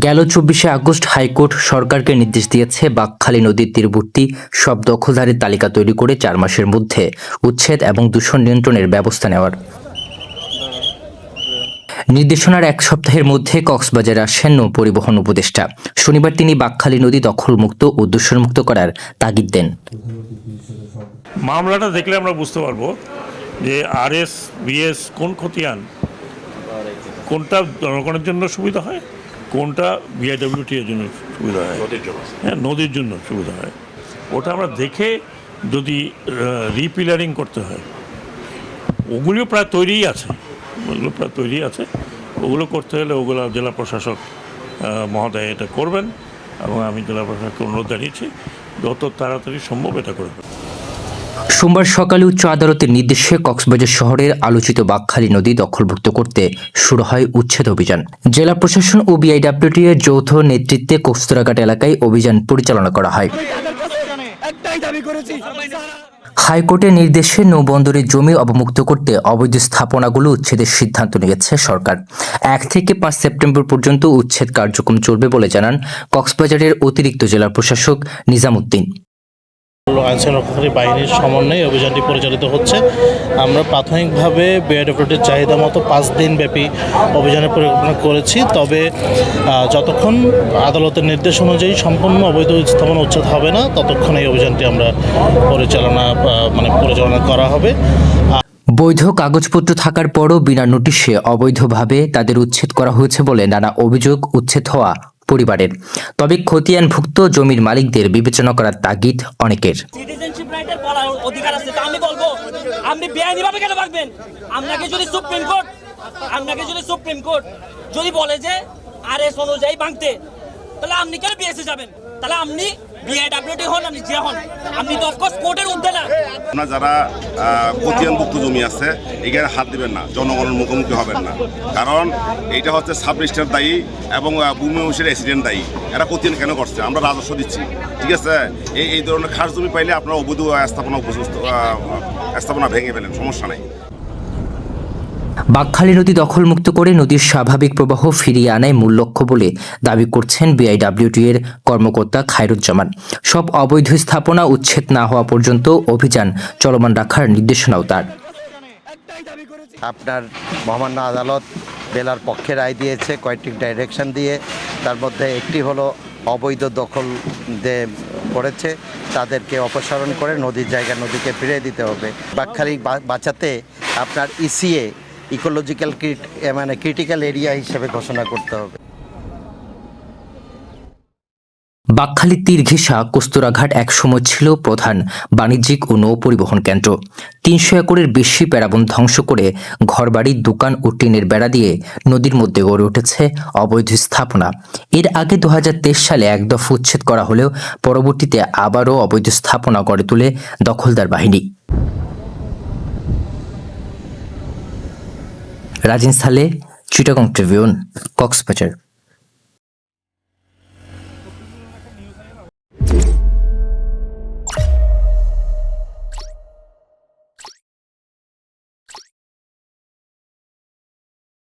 গেল 24শে August high court সরকারকে নির্দেশ দিয়েছে বাঁকখালী নদীর তীরবর্তী সব দখলদারের তালিকা তৈরি করে 4 মাসের মধ্যে উচ্ছেদ এবং দূষণ নিয়ন্ত্রণের ব্যবস্থা নেওয়ার। নির্দেশনার এক সপ্তাহের মধ্যে কক্সবাজারে আসেন নৌ পরিবহন উপদেষ্টা। শনিবার তিনি বাঁকখালী নদী দখলমুক্ত ও দূষণমুক্ত করার তাগিদ দেন। মামলাটা দেখলে আমরা বুঝতে পারবো যে আরএস বিএস কোন খতিয়ান, কোনটা জনগণের জন্য সুবিধা হয়, কোনটা বিআইডব্লিউটি এর জন্য সুবিধা হয়, হ্যাঁ নদীর জন্য সুবিধা হয়। ওটা আমরা দেখে যদি রিপিলারিং করতে হয়, ওগুলিও প্রায় তৈরিই আছে, ওগুলো করতে হলে ওগুলো জেলা প্রশাসক মহোদয় এটা করবেন এবং আমি জেলা প্রশাসককে অনুরোধ জানিয়েছি যত তাড়াতাড়ি সম্ভব এটা করবেন। সোমবার সকালে উচ্চ আদালতের নির্দেশে কক্সবাজার শহরের আলোচিত বাঁকখালী নদী দখলমুক্ত করতে শুরু হয় উচ্ছেদ অভিযান। জেলা প্রশাসন ও বিআইডব্লিউটি এর যৌথ নেতৃত্বে কস্তুরাঘাট এলাকায় অভিযান পরিচালনা করা হয়। হাইকোর্টের নির্দেশে নৌবন্দরের জমি অবমুক্ত করতে অবৈধ স্থাপনাগুলো উচ্ছেদের সিদ্ধান্ত নিয়েছে সরকার। 1 থেকে 5 সেপ্টেম্বর পর্যন্ত উচ্ছেদ কার্যক্রম চলবে বলে জানান কক্সবাজারের অতিরিক্ত জেলা প্রশাসক নিজামুদ্দিন। আইনশৃঙ্খলা বাহিনীর সমন্বয়ে অভিযানটি পরিচালিত হচ্ছে। আমরা প্রাথমিকভাবে বিআইডব্লিউটির চাহিদা মতো 5 দিন ব্যাপী অভিযানের পরিকল্পনা করেছি। তবে যতক্ষণ আদালতের নির্দেশ অনুযায়ী সম্পূর্ণ অবৈধ স্থাপনা উচ্ছেদ হবে না, ততক্ষণ এই অভিযানটি আমরা পরিচালনা করা হবে। বৈধ কাগজপত্র থাকার পরও বিনা নোটিশে অবৈধভাবে তাদের উচ্ছেদ করা হয়েছে বলে নানা অভিযোগ উচ্ছেদ হওয়া পরিবারের। তবে খতিয়ানভুক্ত জমির মালিকদের বিবেচনা করার তাগিদ অনেকের। সিটিজেনশিপ রাইটের বলার অধিকার আছে, তো আমি বলবো আপনি বেআইনিভাবে কেন ভাগবেন? আপনাকে যদি সুপ্রিম কোর্ট যদি বলে যে আরএস অনুযায়ী ভাঙতে, তাহলে আপনি কেন বিএসএ যাবেন? তাহলে আপনি বিআইডব্লিউটি হন, আপনি যে হন, আপনি তো অফকোর্স কোর্টের ঊর্ধ্বে না। আপনারা যারা খতিয়ানভুক্ত জমি আছে এখানে হাত দিবেন না, জনগণের মুখোমুখি হবেন না, কারণ এইটা হচ্ছে সাব রেজিস্ট্রার দায়ী এবং ভূমি অফিসের এসিডেন্ট দায়ী। এরা খতিয়ান কেন করছে? আমরা রাজস্ব দিচ্ছি, ঠিক আছে? এই ধরনের খাস জমি পাইলে আপনারা অবৈধ স্থাপনা ভেঙে ফেলেন, সমস্যা নাই। বাঁকখালী নদী দখলমুক্ত করে নদীর স্বাভাবিক প্রবাহ ফিরিয়ে আনাই মূল লক্ষ্য বলে দাবি করছেন বিআইডব্লিউটি এর কর্মকর্তা খায়রুজ্জামান। সব অবৈধ স্থাপনা উচ্ছেদ না হওয়া পর্যন্ত অভিযান চলমান রাখার নির্দেশনাও তার। আপনার মহামান্য আদালত বেলার পক্ষে রায় দিয়েছে কয়েকটি ডাইরেকশন দিয়ে। তার মধ্যে একটি হলো অবৈধ দখল করেছে তাদেরকে অপসারণ করে নদীর জায়গা নদীকে ফিরিয়ে দিতে হবে। বাঁকখালী বাঁচাতে আপনার ইসিএ ইকোলজিক্যাল ক্রিটিক্যাল এরিয়া হিসেবে ঘোষণা করতে হবে। বাঁকখালী তীর ঘেঁষা কস্তুরাঘাট একসময় ছিল প্রধান বাণিজ্যিক ও নৌ পরিবহন কেন্দ্র। 300 একরের বেশি প্যারাবন ধ্বংস করে ঘরবাড়ি, দোকান ও টিনের বেড়া দিয়ে নদীর মধ্যে গড়ে উঠেছে অবৈধ স্থাপনা। এর আগে 2023 সালে এক দফা উচ্ছেদ করা হলেও পরবর্তীতে আবারও অবৈধ স্থাপনা গড়ে তোলে দখলদার বাহিনী। রাজিন সালে, চিটাগং ট্রিবিউন, কক্সবাজার।